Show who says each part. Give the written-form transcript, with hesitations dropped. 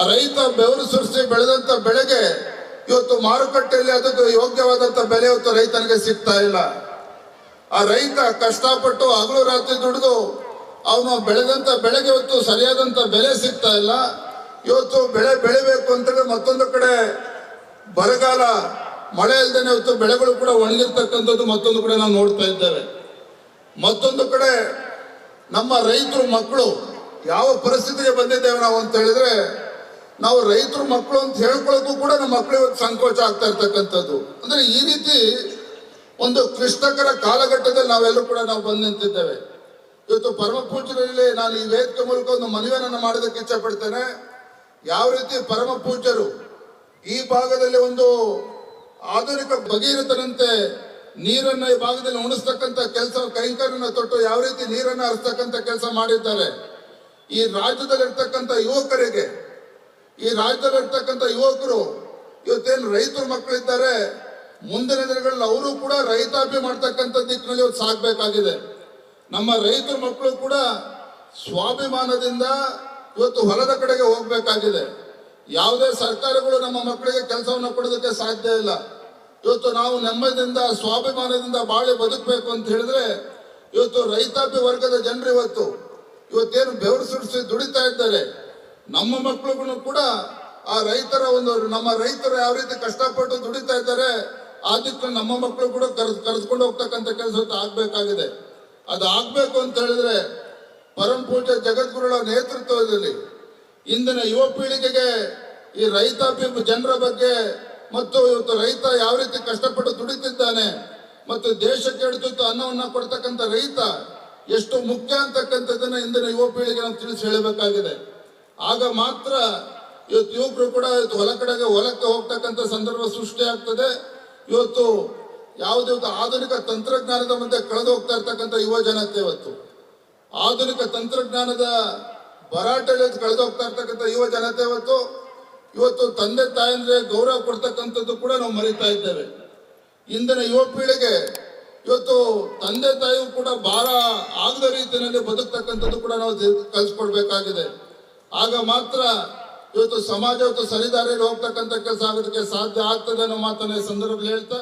Speaker 1: ಆ ರೈತ ಬೆವರು ಸುರಿಸಿ ಬೆಳೆದಂತ ಬೆಳೆಗೆ ಇವತ್ತು ಮಾರುಕಟ್ಟೆಯಲ್ಲಿ ಅದಕ್ಕೆ ಯೋಗ್ಯವಾದಂತ ಬೆಲೆ ಇವತ್ತು ರೈತನಿಗೆ ಸಿಗ್ತಾ ಇಲ್ಲ. ಆ ರೈತ ಕಷ್ಟಪಟ್ಟು ಹಗಲು ರಾತ್ರಿ ದುಡಿದು ಅವನು ಬೆಳೆದಂತ ಬೆಳೆಗೆ ಇವತ್ತು ಸರಿಯಾದಂತ ಬೆಲೆ ಸಿಗ್ತಾ ಇಲ್ಲ. ಇವತ್ತು ಬೆಳೆ ಬೆಳಿಬೇಕು ಅಂತೇಳಿ ಮತ್ತೊಂದು ಕಡೆ ಬರಗಾಲ, ಮಳೆ ಇಲ್ದೇನೆ ಇವತ್ತು ಬೆಳೆಗಳು ಕೂಡ ಒಣಗಿರ್ತಕ್ಕಂಥದ್ದು ಮತ್ತೊಂದು ಕಡೆ ನಾವು ನೋಡ್ತಾ ಇದ್ದೇವೆ. ಮತ್ತೊಂದು ಕಡೆ ನಮ್ಮ ರೈತರು ಮಕ್ಕಳು ಯಾವ ಪರಿಸ್ಥಿತಿಗೆ ಬಂದಿದ್ದೇವೆ ನಾವು ಅಂತ ಹೇಳಿದ್ರೆ, ನಾವು ರೈತರು ಮಕ್ಕಳು ಅಂತ ಹೇಳ್ಕೊಳ್ಳೋಕ್ಕೂ ಕೂಡ ನಮ್ಮ ಮಕ್ಕಳು ಇವತ್ತು ಸಂಕೋಚ ಆಗ್ತಾ ಇರ್ತಕ್ಕಂಥದ್ದು. ಅಂದ್ರೆ ಈ ರೀತಿ ಒಂದು ಕ್ಲಿಷ್ಟಕರ ಕಾಲಘಟ್ಟದಲ್ಲಿ ನಾವೆಲ್ಲರೂ ಕೂಡ ನಾವು ಬಂದು ನಿಂತಿದ್ದೇವೆ. ಇವತ್ತು ಪರಮ ಪೂಜ್ಯರಲ್ಲಿ ನಾನು ಈ ವೇದಿಕೆ ಮೂಲಕ ಒಂದು ಮನವಿಯನ್ನು ಮಾಡೋದಕ್ಕೆ ಇಚ್ಛೆ ಪಡ್ತೇನೆ. ಯಾವ ರೀತಿ ಪರಮ ಪೂಜ್ಯರು ಈ ಭಾಗದಲ್ಲಿ ಒಂದು ಆಧುನಿಕ ಭಗೀರಥನಂತೆ ನೀರನ್ನ ಈ ಭಾಗದಲ್ಲಿ ಉಣಿಸ್ತಕ್ಕಂಥ ಕೆಲಸ ಕೈಂಕರ್ಯನ ತೊಟ್ಟು ಯಾವ ರೀತಿ ನೀರನ್ನ ಹರಿಸ್ತಕ್ಕಂಥ ಕೆಲಸ ಮಾಡಿದ್ದಾರೆ. ಈ ರಾಜ್ಯದಲ್ಲಿರ್ತಕ್ಕಂಥ ಯುವಕರಿಗೆ, ಈ ರಾಜ್ಯದಲ್ಲಿರ್ತಕ್ಕಂಥ ಯುವಕರು ಇವತ್ತೇನು ರೈತರ ಮಕ್ಕಳಿದ್ದಾರೆ, ಮುಂದಿನ ದಿನಗಳಲ್ಲಿ ಅವರು ಕೂಡ ರೈತಾಪಿ ಮಾಡ್ತಕ್ಕಂಥ ದಿಕ್ಕಿನಲ್ಲಿ ಇವತ್ತು ಸಾಗಬೇಕಾಗಿದೆ. ನಮ್ಮ ರೈತರ ಮಕ್ಕಳು ಕೂಡ ಸ್ವಾಭಿಮಾನದಿಂದ ಇವತ್ತು ಹೊಲದ ಕಡೆಗೆ ಹೋಗ್ಬೇಕಾಗಿದೆ. ಯಾವುದೇ ಸರ್ಕಾರಗಳು ನಮ್ಮ ಮಕ್ಕಳಿಗೆ ಕೆಲಸವನ್ನು ಕೊಡೋದಕ್ಕೆ ಸಾಧ್ಯ ಇಲ್ಲ. ಇವತ್ತು ನಾವು ನೆಮ್ಮದಿಯಿಂದ ಸ್ವಾಭಿಮಾನದಿಂದ ಬಾಳಿ ಬದುಕಬೇಕು ಅಂತ ಹೇಳಿದ್ರೆ ಇವತ್ತು ರೈತಾಪಿ ವರ್ಗದ ಜನರು ಇವತ್ತೇನು ಬೆವರು ಸುರಿಸಿ ದುಡಿತಾ ಇದ್ದಾರೆ. ನಮ್ಮ ಮಕ್ಕಳುಗಳು ಕೂಡ ಆ ರೈತರ ನಮ್ಮ ರೈತರು ಯಾವ ರೀತಿ ಕಷ್ಟಪಟ್ಟು ದುಡಿತಾ ಇದ್ದಾರೆ ಆ ದಿಕ್ಕಲ್ಲಿ ನಮ್ಮ ಮಕ್ಕಳು ಕೂಡ ಕರೆದುಕೊಂಡು ಹೋಗ್ತಕ್ಕಂಥ ಕೆಲಸ ಆಗ್ಬೇಕಾಗಿದೆ. ಅದು ಆಗ್ಬೇಕು ಅಂತ ಹೇಳಿದ್ರೆ ಪರಮ ಪೂಜ್ಯ ಜಗದ್ಗುರುಗಳ ನೇತೃತ್ವದಲ್ಲಿ ಇಂದಿನ ಯುವ ಪೀಳಿಗೆಗೆ ಈ ರೈತಾಪಿ ಜನರ ಬಗ್ಗೆ ಮತ್ತು ಇವತ್ತು ರೈತ ಯಾವ ರೀತಿ ಕಷ್ಟಪಟ್ಟು ದುಡಿತಿದ್ದಾನೆ ಮತ್ತು ದೇಶಕ್ಕೆ ಹಿಡಿದು ಅನ್ನವನ್ನ ಕೊಡ್ತಕ್ಕಂಥ ರೈತ ಎಷ್ಟು ಮುಖ್ಯ ಅಂತಕ್ಕಂಥದ್ದನ್ನ ಇಂದಿನ ಯುವ ಪೀಳಿಗೆ ನಾವು ತಿಳಿಸಿ ಹೇಳಬೇಕಾಗಿದೆ. ಆಗ ಮಾತ್ರ ಇವತ್ತು ಯುವಕರು ಕೂಡ ಇವತ್ತು ಹೊಲಕ್ಕೆ ಹೋಗ್ತಕ್ಕಂಥ ಸಂದರ್ಭ ಸೃಷ್ಟಿ ಆಗ್ತದೆ. ಇವತ್ತು ಯಾವುದೇ ಆಧುನಿಕ ತಂತ್ರಜ್ಞಾನದ ಮಧ್ಯೆ ಕಳೆದು ಹೋಗ್ತಾ ಇರ್ತಕ್ಕಂಥ ಯುವ ಜನತೆ ಇವತ್ತು ಆಧುನಿಕ ತಂತ್ರಜ್ಞಾನದ ಭರಾಟೆಯಲ್ಲಿ ಕಳೆದು ಹೋಗ್ತಾ ಇರ್ತಕ್ಕಂಥ ಯುವ ಜನತೆ ಇವತ್ತು ತಂದೆ ತಾಯಂದ್ರೆ ಗೌರವ ಕೊಡ್ತಕ್ಕಂಥದ್ದು ಕೂಡ ನಾವು ಮರಿತಾ ಇದ್ದೇವೆ. ಇಂದಿನ ಯುವ ಪೀಳಿಗೆ ಇವತ್ತು ತಂದೆ ತಾಯಿಯು ಕೂಡ ಭಾರ ಆಗದ ರೀತಿಯಲ್ಲಿ ಬದುಕ್ತಕ್ಕಂಥದ್ದು ಕೂಡ ನಾವು ಕಲಿಸ್ಕೊಡ್ಬೇಕಾಗಿದೆ. ಆಗ ಮಾತ್ರ ಇವತ್ತು ಸಮಾಜ ಸರಿದಾರಿಯಲ್ಲಿ ಹೋಗ್ತಕ್ಕಂಥ ಕೆಲಸ ಆಗೋದಕ್ಕೆ ಸಾಧ್ಯ ಆಗ್ತದೆ ಅನ್ನೋ ಮಾತನ್ನ ಈ ಸಂದರ್ಭದಲ್ಲಿ ಹೇಳ್ತಾ